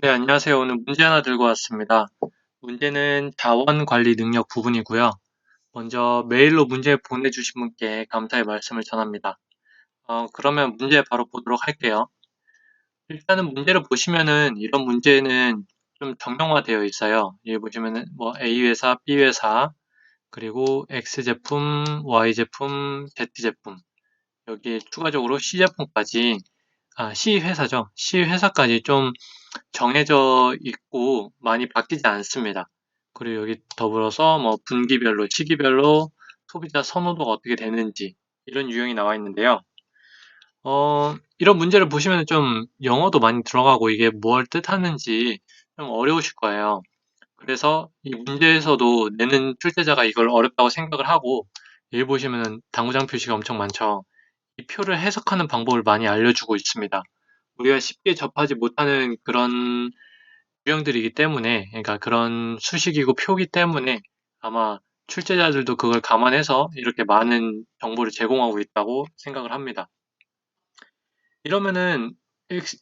네, 안녕하세요. 오늘 문제 하나 들고 왔습니다. 문제는 자원 관리 능력 부분이고요. 먼저 메일로 문제 보내주신 분께 감사의 말씀을 전합니다. 그러면 문제 바로 보도록 할게요. 일단은 문제를 보시면은 이런 문제는 좀 정형화되어 있어요. 여기 보시면은 뭐 A 회사, B 회사, 그리고 X 제품, Y 제품, Z 제품, 여기에 추가적으로 C 제품까지, C 회사죠. C 회사까지 좀 정해져 있고 많이 바뀌지 않습니다. 그리고 여기 더불어서 뭐 분기별로, 시기별로 소비자 선호도가 어떻게 되는지 이런 유형이 나와 있는데요. 이런 문제를 보시면 좀 영어도 많이 들어가고 이게 뭘 뜻하는지 좀 어려우실 거예요. 그래서 이 문제에서도 내는 출제자가 이걸 어렵다고 생각을 하고 여기 보시면은 당구장 표시가 엄청 많죠. 이 표를 해석하는 방법을 많이 알려주고 있습니다. 우리가 쉽게 접하지 못하는 그런 유형들이기 때문에, 그러니까 그런 수식이고 표기 때문에 아마 출제자들도 그걸 감안해서 이렇게 많은 정보를 제공하고 있다고 생각을 합니다. 이러면은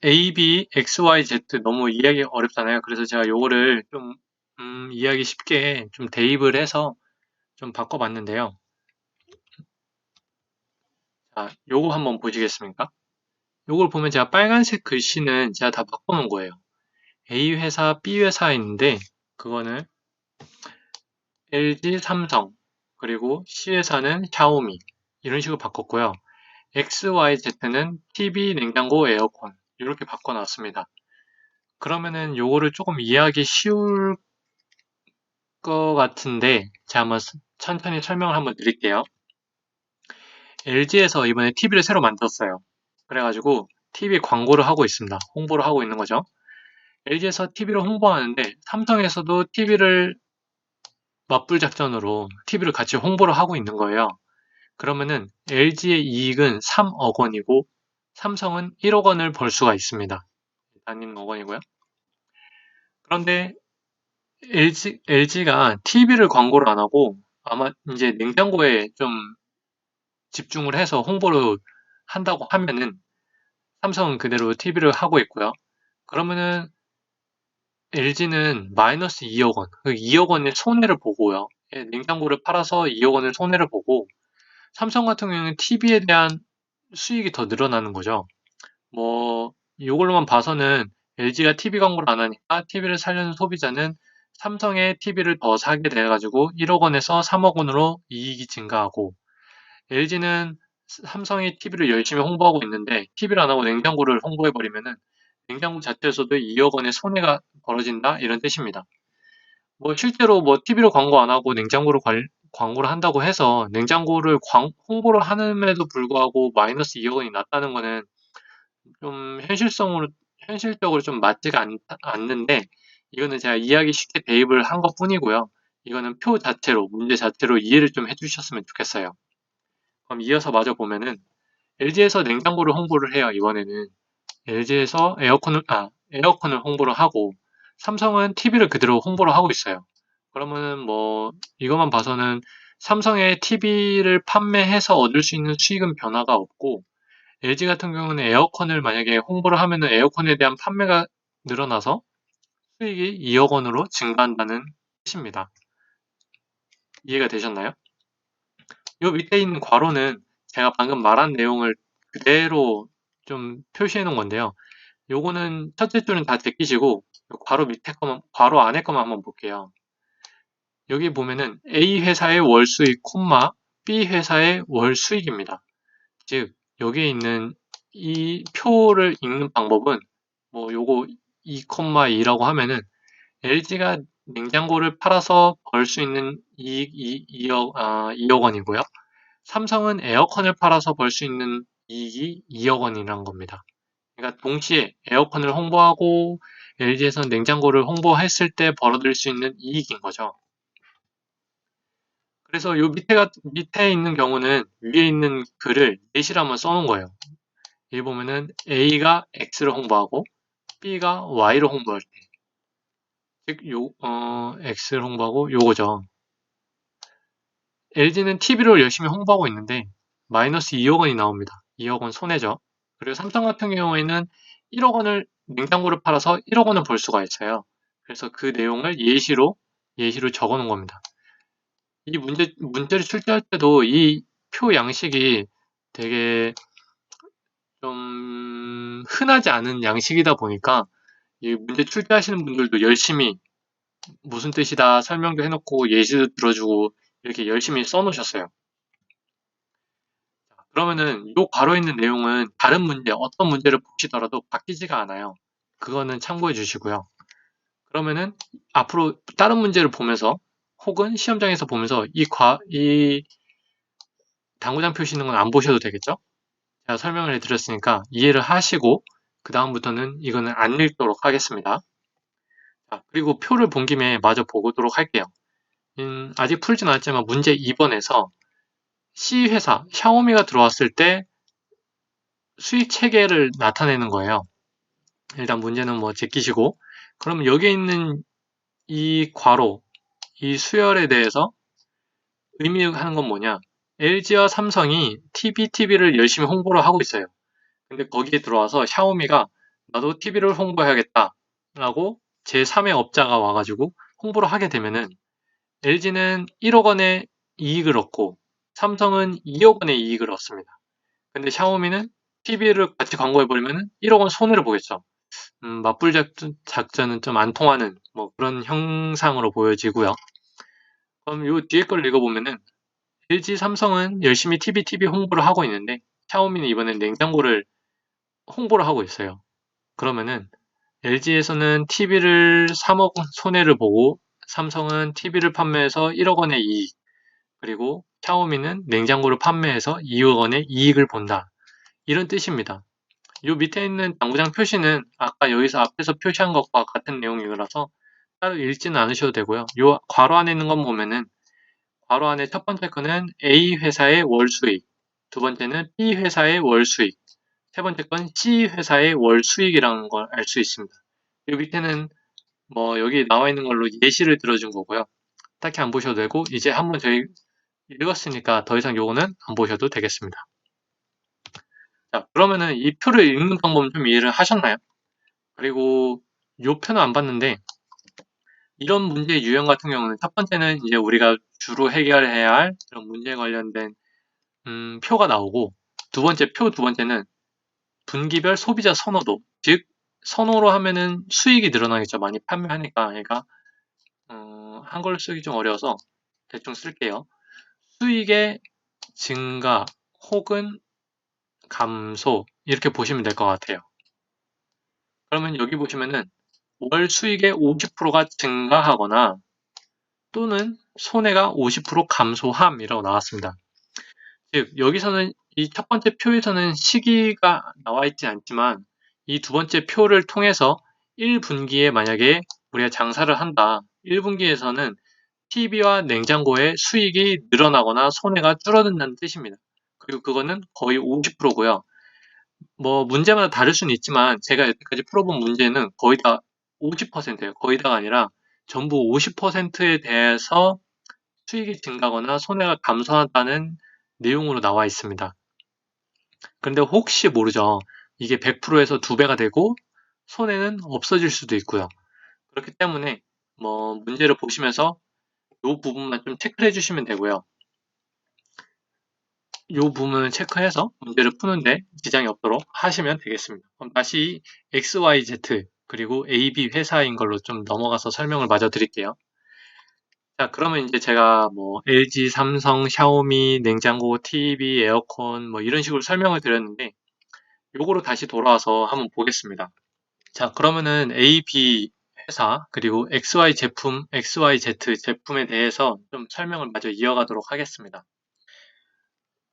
A, B, X, Y, Z 너무 이해하기 어렵잖아요. 그래서 제가 요거를 좀 이해하기 쉽게 좀 대입을 해서 좀 바꿔봤는데요. 자, 요거 한번 보시겠습니까? 요걸 보면 제가 빨간색 글씨는 제가 다 바꿔놓은 거예요. A 회사, B 회사 있는데 그거는 LG, 삼성, 그리고 C회사는 샤오미 이런 식으로 바꿨고요. X, Y, Z는 TV, 냉장고, 에어컨 이렇게 바꿔놨습니다. 그러면은 요거를 조금 이해하기 쉬울 것 같은데 제가 한번 천천히 설명을 한번 드릴게요. LG에서 이번에 TV를 새로 만들었어요. 그래가지고 TV 광고를 하고 있습니다. 홍보를 하고 있는 거죠. LG에서 TV를 홍보하는데 삼성에서도 TV를 맞불 작전으로 TV를 같이 홍보를 하고 있는 거예요. 그러면은 LG의 이익은 3억 원이고 삼성은 1억 원을 벌 수가 있습니다. 단위는 억 원이고요. 그런데 LG가 TV를 광고를 안 하고 아마 이제 냉장고에 좀 집중을 해서 홍보를 한다고 하면은 삼성은 그대로 TV를 하고 있고요. 그러면은 LG는 마이너스 2억 원, 그 2억 원의 손해를 보고요. 예, 냉장고를 팔아서 2억 원의 손해를 보고 삼성 같은 경우에는 TV에 대한 수익이 더 늘어나는 거죠. 뭐 이걸로만 봐서는 LG가 TV 광고를 안 하니까 TV를 사려는 소비자는 삼성의 TV를 더 사게 돼가지고 1억 원에서 3억 원으로 이익이 증가하고 LG는 삼성이 TV를 열심히 홍보하고 있는데 TV를 안 하고 냉장고를 홍보해버리면은 냉장고 자체에서도 2억 원의 손해가 벌어진다 이런 뜻입니다. 뭐 실제로 뭐 TV를 광고 안 하고 냉장고를 광고를 한다고 해서 냉장고를 홍보를 하는데도 불구하고 마이너스 2억 원이 났다는 거는 좀 현실적으로 좀 맞지가 않는데, 이거는 제가 이해하기 쉽게 대입을 한 것 뿐이고요. 이거는 표 자체로, 문제 자체로 이해를 좀 해주셨으면 좋겠어요. 그럼 이어서 마저 보면은, LG에서 냉장고를 홍보를 해요, 이번에는. LG에서 에어컨을 홍보를 하고, 삼성은 TV를 그대로 홍보를 하고 있어요. 그러면은 뭐, 이것만 봐서는 삼성의 TV를 판매해서 얻을 수 있는 수익은 변화가 없고, LG 같은 경우는 에어컨을 만약에 홍보를 하면은 에어컨에 대한 판매가 늘어나서 수익이 2억 원으로 증가한다는 뜻입니다. 이해가 되셨나요? 요 밑에 있는 괄호는 제가 방금 말한 내용을 그대로 좀 표시해 놓은 건데요. 요거는 첫째 줄은 다 제끼시고 괄호 밑에 거만, 괄호 안에 거만 한번 볼게요. 여기 보면은 A 회사의 월 수익, B 회사의 월 수익입니다. 즉, 여기에 있는 이 표를 읽는 방법은 뭐 요거 2,2라고 하면은 LG가 냉장고를 팔아서 벌 수 있는 이익이 2억 원이고요. 삼성은 에어컨을 팔아서 벌 수 있는 이익이 2억 원이라는 겁니다. 그러니까 동시에 에어컨을 홍보하고 LG에서는 냉장고를 홍보했을 때 벌어들일 수 있는 이익인 거죠. 그래서 요 밑에 있는 경우는 위에 있는 글을 넷이라 한번 써놓은 거예요. 여기 보면은 A가 X를 홍보하고 B가 Y를 홍보할 때, 즉, X를 홍보하고 요거죠. LG는 TV를 열심히 홍보하고 있는데 마이너스 2억 원이 나옵니다. 2억 원 손해죠. 그리고 삼성 같은 경우에는 1억 원을 냉장고를 팔아서 1억 원을 벌 수가 있어요. 그래서 그 내용을 예시로 적어 놓은 겁니다. 이 문제를 출제할 때도 이 표 양식이 되게 좀 흔하지 않은 양식이다 보니까 이 문제 출제하시는 분들도 열심히 무슨 뜻이다 설명도 해놓고 예시도 들어주고 이렇게 열심히 써놓으셨어요. 그러면은 이 괄호에 있는 내용은 다른 문제, 어떤 문제를 보시더라도 바뀌지가 않아요. 그거는 참고해 주시고요. 그러면은 앞으로 다른 문제를 보면서 혹은 시험장에서 보면서 이 당구장 표시 있는 건 안 보셔도 되겠죠? 제가 설명을 해드렸으니까 이해를 하시고 그 다음부터는 이거는 안 읽도록 하겠습니다. 자, 그리고 표를 본 김에 마저 보도록 할게요. 아직 풀진 않았지만 문제 2번에서 C회사, 샤오미가 들어왔을 때 수익 체계를 나타내는 거예요. 일단 문제는 뭐 제끼시고 그럼 여기 있는 이 괄호, 이 수열에 대해서 의미하는 건 뭐냐? LG와 삼성이 TV를 열심히 홍보를 하고 있어요. 근데 거기에 들어와서 샤오미가 나도 TV를 홍보해야겠다 라고 제3의 업자가 와가지고 홍보를 하게 되면은 LG는 1억 원의 이익을 얻고 삼성은 2억 원의 이익을 얻습니다. 근데 샤오미는 TV를 같이 광고해버리면 1억 원 손해를 보겠죠. 맞불 작전은 좀 안 통하는 뭐 그런 형상으로 보여지고요. 그럼 요 뒤에 걸 읽어보면은 LG 삼성은 열심히 TV 홍보를 하고 있는데 샤오미는 이번엔 냉장고를 홍보를 하고 있어요. 그러면은 LG에서는 TV를 3억 손해를 보고 삼성은 TV를 판매해서 1억 원의 이익, 그리고 샤오미는 냉장고를 판매해서 2억 원의 이익을 본다. 이런 뜻입니다. 이 밑에 있는 당구장 표시는 아까 여기서 앞에서 표시한 것과 같은 내용이라서 따로 읽지는 않으셔도 되고요. 이 괄호 안에 있는 건 보면은 괄호 안에 첫 번째 거는 A 회사의 월 수익, 두 번째는 B 회사의 월 수익, 세 번째 건 C 회사의 월 수익이라는 걸 알 수 있습니다. 이 밑에는 뭐 여기 나와 있는 걸로 예시를 들어준 거고요. 딱히 안 보셔도 되고 이제 한번 저희 읽었으니까 더 이상 요거는 안 보셔도 되겠습니다. 자, 그러면은 이 표를 읽는 방법은 좀 이해를 하셨나요? 그리고 요 표는 안 봤는데 이런 문제의 유형 같은 경우는 첫 번째는 이제 우리가 주로 해결해야 할 이런 문제에 관련된 표가 나오고 두 번째는 분기별 소비자 선호도, 즉 선호로 하면은 수익이 늘어나겠죠. 많이 판매하니까 얘가 한글로 쓰기 좀 어려워서 대충 쓸게요. 수익의 증가 혹은 감소 이렇게 보시면 될 것 같아요. 그러면 여기 보시면은 월 수익의 50%가 증가하거나 또는 손해가 50% 감소함이라고 나왔습니다. 즉 여기서는 이 첫 번째 표에서는 시기가 나와 있지 않지만 이 두 번째 표를 통해서 1분기에 만약에 우리가 장사를 한다. 1분기에서는 TV와 냉장고의 수익이 늘어나거나 손해가 줄어든다는 뜻입니다. 그리고 그거는 거의 50%고요. 뭐 문제마다 다를 수는 있지만 제가 여태까지 풀어본 문제는 거의 다 50%예요. 거의 다가 아니라 전부 50%에 대해서 수익이 증가하거나 손해가 감소한다는 내용으로 나와 있습니다. 그런데 혹시 모르죠. 이게 100%에서 2배가 되고 손해는 없어질 수도 있고요. 그렇기 때문에 뭐 문제를 보시면서 이 부분만 좀 체크를 해주시면 되고요. 이 부분을 체크해서 문제를 푸는데 지장이 없도록 하시면 되겠습니다. 그럼 다시 XYZ 그리고 AB 회사인 걸로 좀 넘어가서 설명을 마저 드릴게요. 자, 그러면 이제 제가 뭐 LG, 삼성, 샤오미, 냉장고, TV, 에어컨 뭐 이런 식으로 설명을 드렸는데 요거로 다시 돌아와서 한번 보겠습니다. 자, 그러면은 A, B 회사 그리고 XYZ 제품에 대해서 좀 설명을 마저 이어가도록 하겠습니다.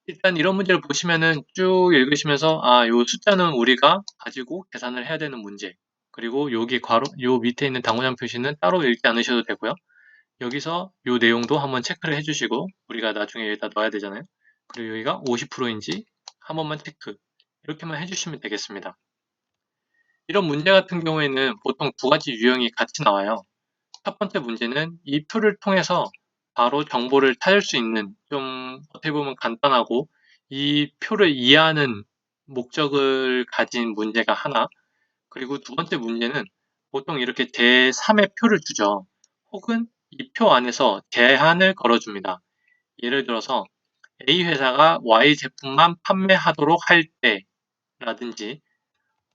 일단 이런 문제를 보시면은 쭉 읽으시면서 요 숫자는 우리가 가지고 계산을 해야 되는 문제. 그리고 여기 요 밑에 있는 당구장 표시는 따로 읽지 않으셔도 되고요. 여기서 요 내용도 한번 체크를 해주시고 우리가 나중에 여기다 넣어야 되잖아요. 그리고 여기가 50%인지 한 번만 체크. 이렇게만 해주시면 되겠습니다. 이런 문제 같은 경우에는 보통 두 가지 유형이 같이 나와요. 첫 번째 문제는 이 표를 통해서 바로 정보를 찾을 수 있는 좀 어떻게 보면 간단하고 이 표를 이해하는 목적을 가진 문제가 하나, 그리고 두 번째 문제는 보통 이렇게 제3의 표를 주죠. 혹은 이 표 안에서 제한을 걸어줍니다. 예를 들어서 A 회사가 Y 제품만 판매하도록 할 때라든지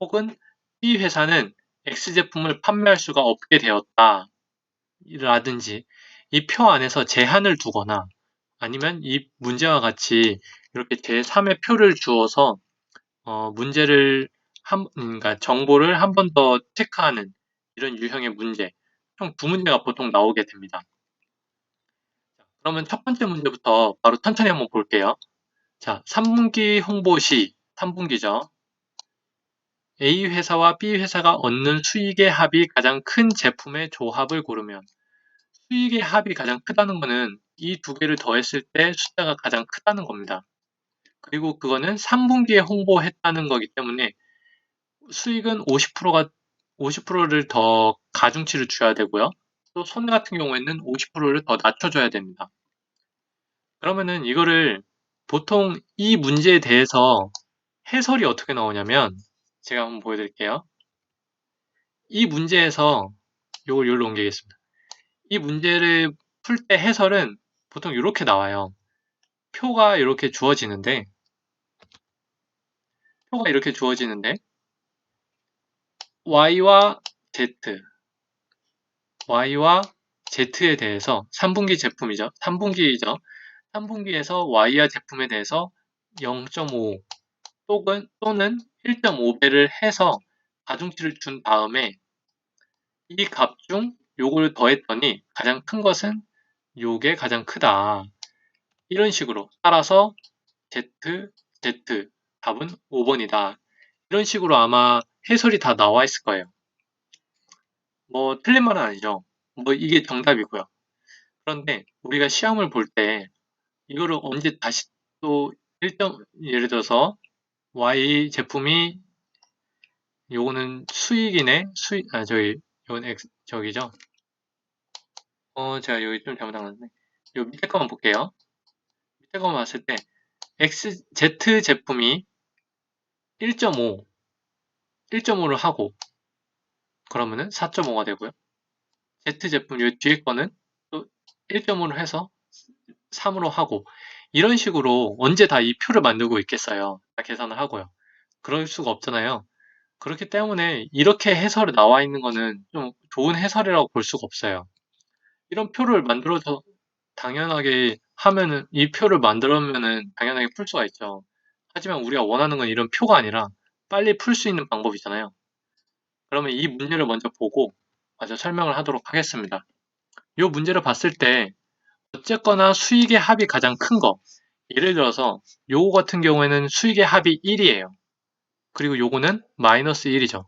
혹은 B 회사는 X 제품을 판매할 수가 없게 되었다 라든지 이 표 안에서 제한을 두거나 아니면 이 문제와 같이 이렇게 제3의 표를 주어서 문제를 그러니까 정보를 한 번 더 체크하는 이런 유형의 문제, 총 두 문제가 보통 나오게 됩니다. 그러면 첫 번째 문제부터 바로 천천히 한번 볼게요. 자, 3분기 홍보 시, 3분기죠. A 회사와 B 회사가 얻는 수익의 합이 가장 큰 제품의 조합을 고르면 수익의 합이 가장 크다는 거는 이 두 개를 더했을 때 숫자가 가장 크다는 겁니다. 그리고 그거는 3분기에 홍보했다는 거기 때문에 수익은 50%를 더 가중치를 줘야 되고요. 또 손해 같은 경우에는 50%를 더 낮춰줘야 됩니다. 그러면은 이거를 보통 이 문제에 대해서 해설이 어떻게 나오냐면 제가 한번 보여드릴게요. 이 문제에서 요걸 여기로 옮기겠습니다. 이 문제를 풀 때 해설은 보통 이렇게 나와요. 표가 이렇게 주어지는데 Y와 Z, Y와 Z에 대해서 3분기 제품이죠. 3분기이죠. 3분기에서 Y와 제품에 대해서 0.5 또는 1.5배를 해서 가중치를 준 다음에 이 값 중 요걸 더했더니 가장 큰 것은 요게 가장 크다. 이런 식으로 따라서 Z, Z 답은 5번이다. 이런 식으로 아마 해설이 다 나와 있을 거예요. 뭐 틀린 말은 아니죠. 뭐 이게 정답이고요. 그런데 우리가 시험을 볼 때 이거를 언제 다시 또 예를 들어서 Y 제품이 요거는 수익이네. 요건 저기죠. 제가 여기 좀 잘못한 건데. 요 밑에 거만 볼게요. 밑에 거만 봤을 때 Z 제품이 1.5를 하고 그러면은 4.5가 되고요. Z 제품 요 뒤에 거는 또 1.5를 해서 3으로 하고 이런 식으로 언제 다 이 표를 만들고 있겠어요. 다 계산을 하고요. 그럴 수가 없잖아요. 그렇기 때문에 이렇게 해설이 나와 있는 거는 좀 좋은 해설이라고 볼 수가 없어요. 이런 표를 만들어서 당연하게 하면은 이 표를 만들면은 당연하게 풀 수가 있죠. 하지만 우리가 원하는 건 이런 표가 아니라 빨리 풀 수 있는 방법이잖아요. 그러면 이 문제를 먼저 보고 먼저 설명을 하도록 하겠습니다. 이 문제를 봤을 때 어쨌거나 수익의 합이 가장 큰 거. 예를 들어서 요거 같은 경우에는 수익의 합이 1이에요. 그리고 요거는 마이너스 1이죠.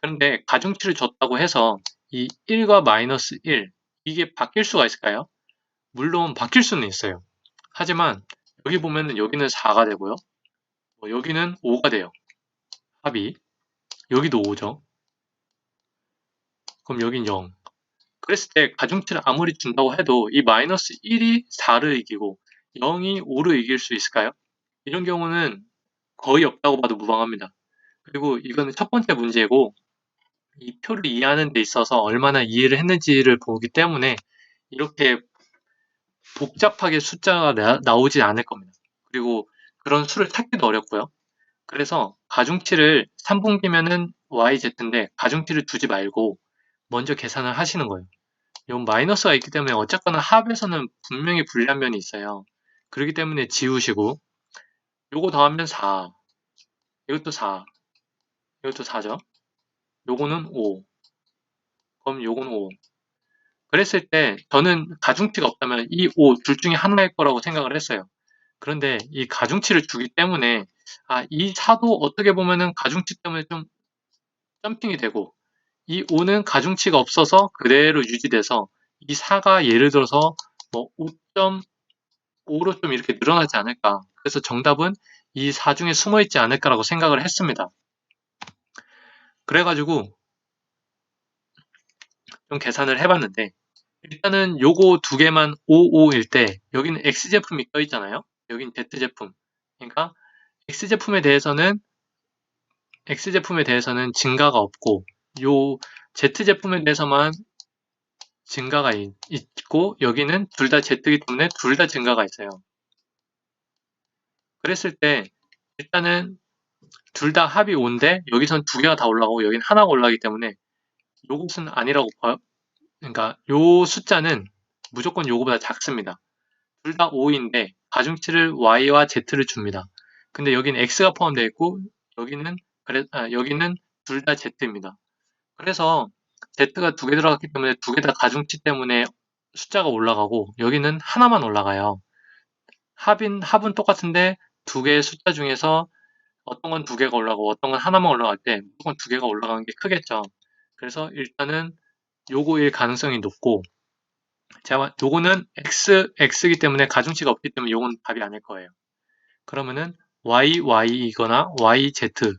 그런데 가중치를 줬다고 해서 이 1과 마이너스 1 이게 바뀔 수가 있을까요? 물론 바뀔 수는 있어요. 하지만 여기 보면은 여기는 4가 되고요. 여기는 5가 돼요. 합이. 여기도 5죠. 그럼 여긴 0. 그랬을 때 가중치를 아무리 준다고 해도 이 마이너스 1이 4를 이기고 0이 5를 이길 수 있을까요? 이런 경우는 거의 없다고 봐도 무방합니다. 그리고 이거는 첫 번째 문제고 이 표를 이해하는 데 있어서 얼마나 이해를 했는지를 보기 때문에 이렇게 복잡하게 숫자가 나오지 않을 겁니다. 그리고 그런 수를 찾기도 어렵고요. 그래서 가중치를 3분기면은 YZ인데 가중치를 두지 말고 먼저 계산을 하시는 거예요. 이건 마이너스가 있기 때문에 어쨌거나 합에서는 분명히 불리한 면이 있어요. 그렇기 때문에 지우시고 요거 더하면 4, 이것도 4, 이것도 4죠. 요거는 5, 그럼 요거는 5. 그랬을 때 저는 가중치가 없다면 이 5 둘 중에 하나일 거라고 생각을 했어요. 그런데 이 가중치를 주기 때문에 이 4도 어떻게 보면은 가중치 때문에 좀 점핑이 되고 이 5는 가중치가 없어서 그대로 유지돼서 이 4가 예를 들어서 뭐 5.5로 좀 이렇게 늘어나지 않을까. 그래서 정답은 이 4 중에 숨어 있지 않을까라고 생각을 했습니다. 그래가지고 좀 계산을 해봤는데 일단은 요거 두 개만 55일 때 여기는 X 제품이 떠 있잖아요. 여긴 Z 제품. 그러니까 X 제품에 대해서는 X 제품에 대해서는 증가가 없고 요 Z 제품에 대해서만 증가가 있고 여기는 둘 다 Z이기 때문에 둘 다 증가가 있어요. 그랬을 때 일단은 둘 다 합이 5인데 여기선 두 개가 다 올라가고 여긴 하나가 올라가기 때문에 요것은 아니라고 봐요. 그러니까 요 숫자는 무조건 요거보다 작습니다. 둘 다 5인데 가중치를 Y와 Z를 줍니다. 근데 여기는 X가 포함되어 있고 여기는 둘 다 Z입니다. 그래서 Z가 두 개 들어갔기 때문에 두 개 다 가중치 때문에 숫자가 올라가고 여기는 하나만 올라가요. 합은 똑같은데 두 개의 숫자 중에서 어떤 건 두 개가 올라가고 어떤 건 하나만 올라갈 때 무조건 두 개가 올라가는 게 크겠죠. 그래서 일단은 요거일 가능성이 높고 요거는 X이기 때문에 가중치가 없기 때문에 요건 답이 아닐 거예요. 그러면은 YY이거나 YZ이거나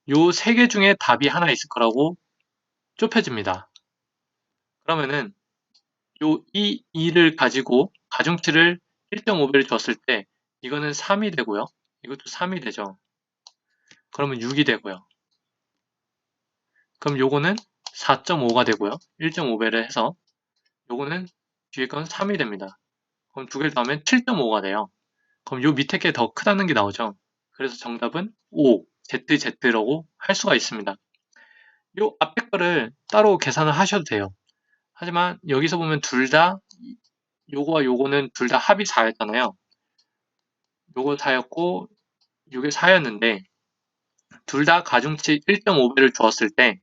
요 세 개 중에 답이 하나 있을 거라고 좁혀집니다. 그러면은 요 2를 가지고 가중치를 1.5배를 줬을 때 이거는 3이 되고요. 이것도 3이 되죠. 그러면 6이 되고요. 그럼 요거는 4.5가 되고요. 1.5배를 해서 요거는 뒤에 건 3이 됩니다. 그럼 두 개를 더하면 7.5가 돼요. 그럼 요 밑에 게 더 크다는 게 나오죠. 그래서 정답은 5, ZZ라고 할 수가 있습니다. 요 앞에 거를 따로 계산을 하셔도 돼요. 하지만 여기서 보면 둘 다 요거와 요거는 둘 다 합이 4였잖아요. 요거 4였고 요게 4였는데 둘 다 가중치 1.5배를 주었을 때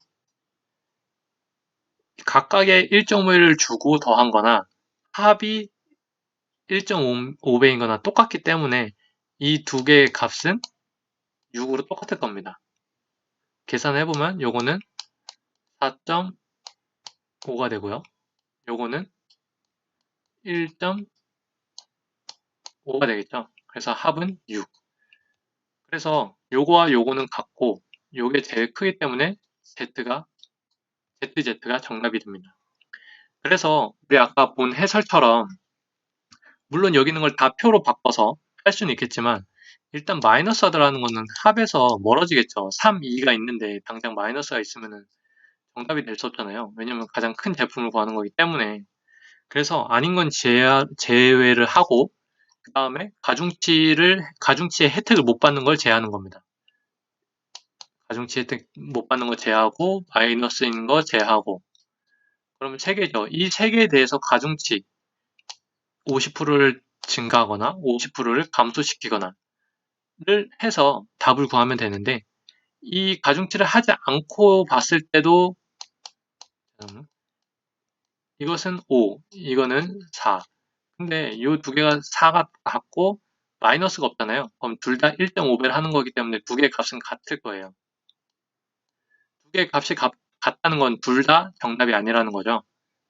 각각의 1.5배를 주고 더한 거나 합이 1.5배인 거나 똑같기 때문에 이 두 개의 값은 6으로 똑같을 겁니다. 계산해보면 요거는 4.5가 되고요. 요거는 1.5가 되겠죠. 그래서 합은 6. 그래서 요거와 요거는 같고 요게 제일 크기 때문에 ZZ가 정답이 됩니다. 그래서 우리 아까 본 해설처럼 물론 여기 있는 걸 다 표로 바꿔서 할 수는 있겠지만 일단 마이너스 하드라는 거는 합에서 멀어지겠죠. 3, 2가 있는데 당장 마이너스가 있으면 정답이 될 수 없잖아요. 왜냐면 가장 큰 제품을 구하는 거기 때문에. 그래서 아닌 건 제외를 하고 그 다음에 가중치의 혜택을 못 받는 걸 제외하는 겁니다. 가중치 혜택 못 받는 거 제외하고 마이너스인 거 제외하고 그러면 세 개죠. 이 세 개에 대해서 가중치 50%를 증가하거나 50%를 감소시키거나를 해서 답을 구하면 되는데 이 가중치를 하지 않고 봤을 때도 이것은 5, 이거는 4. 근데 이 두 개가 4가 같고 마이너스가 없잖아요. 그럼 둘 다 1.5배를 하는 거기 때문에 두 개의 값은 같을 거예요. 두 개의 값이 같다는 건 둘 다 정답이 아니라는 거죠.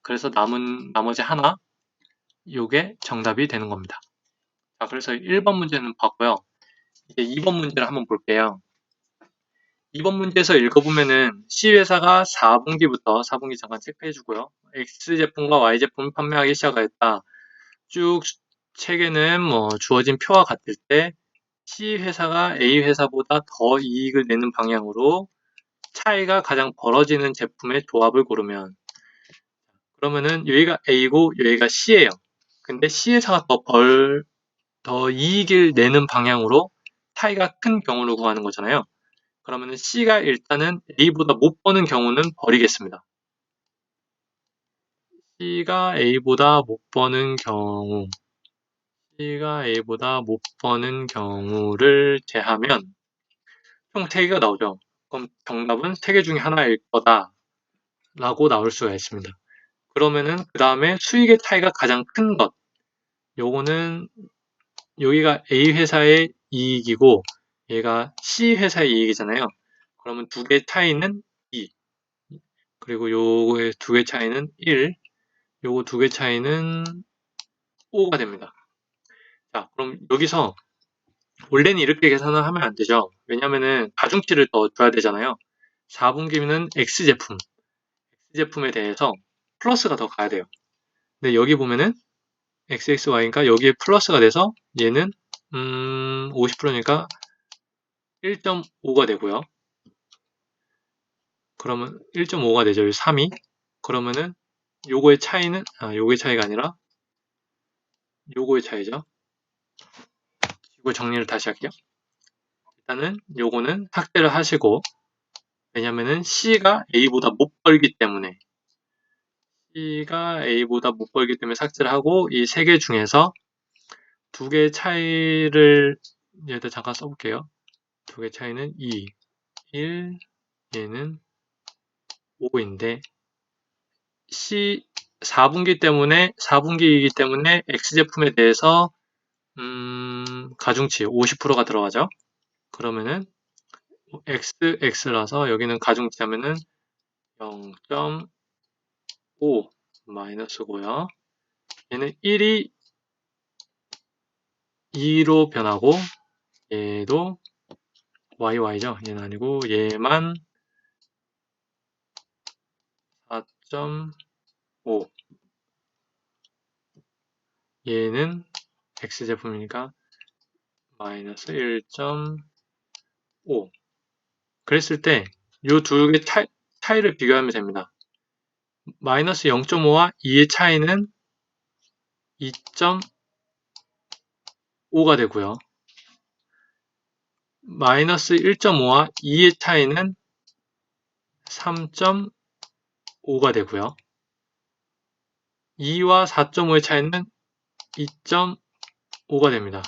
그래서 남은 나머지 하나, 요게 정답이 되는 겁니다. 자, 그래서 1번 문제는 봤고요. 이제 2번 문제를 한번 볼게요. 2번 문제에서 읽어보면은 C회사가 4분기 잠깐 체크해주고요. X제품과 Y제품을 판매하기 시작하였다. 쭉 책에는 뭐 주어진 표와 같을 때 C회사가 A회사보다 더 이익을 내는 방향으로 차이가 가장 벌어지는 제품의 조합을 고르면 그러면은 여기가 A고 여기가 C예요. 근데 C회사가 더 이익을 내는 방향으로 차이가 큰 경우를 구하는 거잖아요. 그러면은 C가 일단은 A보다 못 버는 경우는 버리겠습니다. C가 A보다 못 버는 경우를 제하면 총 3개가 나오죠. 그럼 정답은 3개 중에 하나일 거다 라고 나올 수가 있습니다. 그러면은 그 다음에 수익의 차이가 가장 큰 것. 요거는 여기가 A 회사의 이익이고 얘가 C 회사의 이익이잖아요. 그러면 두 개 차이는 2. 그리고 요거의 두 개 차이는 1. 요거 두 개 차이는 5가 됩니다. 자, 그럼 여기서 원래는 이렇게 계산을 하면 안 되죠. 왜냐면은 가중치를 더 줘야 되잖아요. 4분기는 X제품에 대해서 플러스가 더 가야 돼요. 근데 여기 보면은 XXY니까 여기에 플러스가 돼서 얘는 50%니까 1.5가 되고요. 그러면 1.5가 되죠. 3이. 그러면은 요거의 차이는 요거의 차이가 아니라 요거의 차이죠. 이거 정리를 다시 할게요. 일단은 요거는 삭제를 하시고, 왜냐면은 C가 A보다 못 벌기 때문에 삭제를 하고, 이 세 개 중에서 두 개의 차이를 얘도 잠깐 써볼게요. 두 개의 차이는 2, 1, 얘는 5인데 C 4분기이기 때문에 X제품에 대해서 가중치 50%가 들어가죠. 그러면은 X라서 여기는 가중치 하면은 0.5 마이너스고요. 얘는 1이 2로 변하고 얘도 YY죠. 얘는 아니고 얘만 4.5, 얘는 X제품이니까 마이너스 1.5. 그랬을 때 이 두 개 차이를 비교하면 됩니다. 마이너스 0.5와 2의 차이는 2.5가 되고요. 마이너스 1.5와 2의 차이는 3.5가 되고요. 2와 4.5의 차이는 2.5가 됩니다.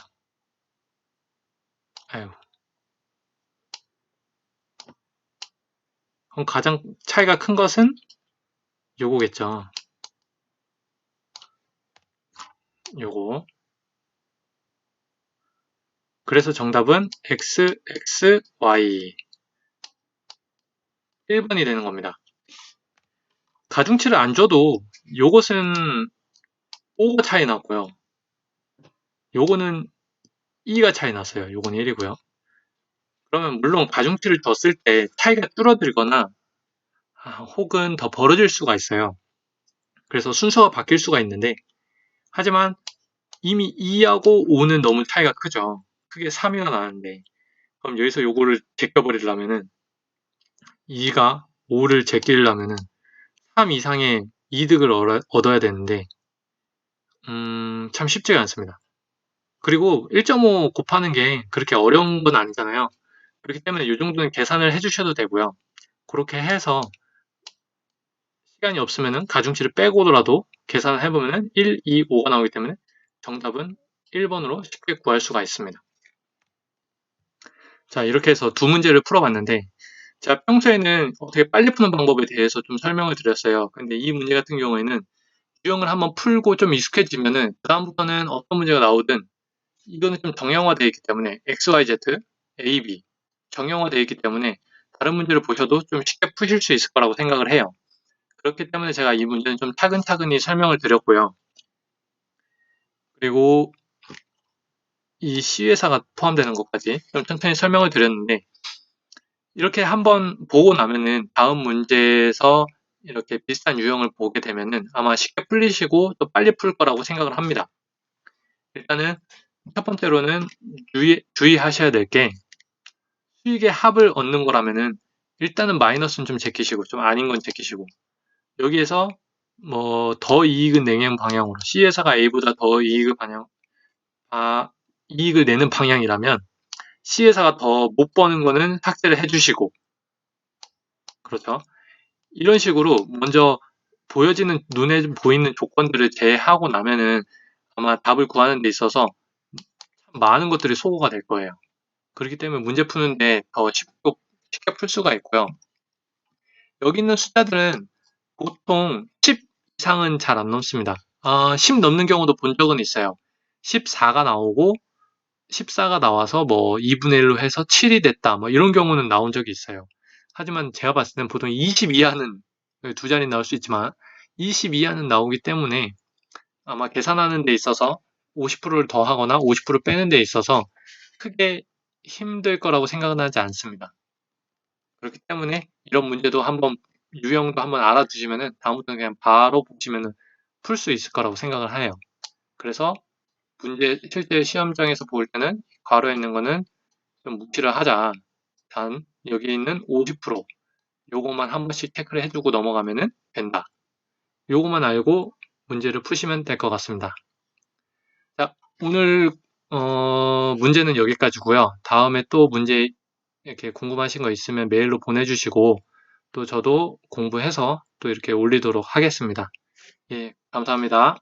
아유. 그럼 가장 차이가 큰 것은 요거겠죠. 요거. 그래서 정답은 X, X, Y. 1번이 되는 겁니다. 가중치를 안 줘도 요것은 5가 차이 났고요. 요거는 2가 차이 났어요. 요건 1이고요. 그러면 물론 가중치를 줬을 때 차이가 줄어들거나 혹은 더 벌어질 수가 있어요. 그래서 순서가 바뀔 수가 있는데, 하지만 이미 2하고 5는 너무 차이가 크죠. 크게 3이나 나는데, 그럼 여기서 요거를 제껴버리려면은 2가 5를 제끼려면은 3 이상의 이득을 얻어야 되는데 참 쉽지가 않습니다. 그리고 1.5 곱하는 게 그렇게 어려운 건 아니잖아요. 그렇기 때문에 이 정도는 계산을 해주셔도 되고요. 그렇게 해서 시간이 없으면은 가중치를 빼고라도 계산을 해보면은 1, 2, 5가 나오기 때문에 정답은 1번으로 쉽게 구할 수가 있습니다. 자, 이렇게 해서 두 문제를 풀어봤는데, 제가 평소에는 어떻게 빨리 푸는 방법에 대해서 좀 설명을 드렸어요. 근데 이 문제 같은 경우에는 유형을 한번 풀고 좀 익숙해지면은 그다음부터는 어떤 문제가 나오든 이거는 좀 정형화되어 있기 때문에 XYZ, A, B 정형화되어 있기 때문에 다른 문제를 보셔도 좀 쉽게 푸실 수 있을 거라고 생각을 해요. 그렇기 때문에 제가 이 문제는 좀 차근차근히 설명을 드렸고요. 그리고 이 C회사가 포함되는 것까지 좀 천천히 설명을 드렸는데, 이렇게 한번 보고 나면은 다음 문제에서 이렇게 비슷한 유형을 보게 되면은 아마 쉽게 풀리시고 또 빨리 풀 거라고 생각을 합니다. 일단은 첫 번째로는 주의하셔야 될 게, 수익의 합을 얻는 거라면은 일단은 마이너스는 좀 제끼시고, 좀 아닌 건 제끼시고, 여기에서 뭐 더 이익은 내는 방향으로 C회사가 A보다 더 이익을 내는 방향이라면 C회사가 더 못 버는 거는 삭제를 해주시고, 그렇죠. 이런 식으로 먼저 눈에 보이는 조건들을 제하고 나면은 아마 답을 구하는 데 있어서 많은 것들이 소거가 될 거예요. 그렇기 때문에 문제 푸는데 더 쉽게 풀 수가 있고요. 여기 있는 숫자들은 보통 10 이상은 잘 안 넘습니다. 10 넘는 경우도 본 적은 있어요. 14가 나오고 14가 나와서 뭐 2분의 1로 해서 7이 됐다. 뭐 이런 경우는 나온 적이 있어요. 하지만 제가 봤을 때는 보통 20 이하는 두 자리 나올 수 있지만 20 이하는 나오기 때문에 아마 계산하는 데 있어서 50%를 더하거나 50% 빼는 데 있어서 크게 힘들 거라고 생각은 하지 않습니다. 그렇기 때문에 이런 문제도 유형도 한번 알아두시면은 다음부터는 그냥 바로 보시면은 풀 수 있을 거라고 생각을 해요. 그래서 실제 시험장에서 볼 때는 괄호에 있는 거는 좀 무시를 하자. 단 여기 있는 50% 요거만 한 번씩 체크를 해주고 넘어가면은 된다. 요거만 알고 문제를 푸시면 될 것 같습니다. 자, 오늘 문제는 여기까지고요. 다음에 또 문제 이렇게 궁금하신 거 있으면 메일로 보내주시고 또 저도 공부해서 또 이렇게 올리도록 하겠습니다. 예, 감사합니다.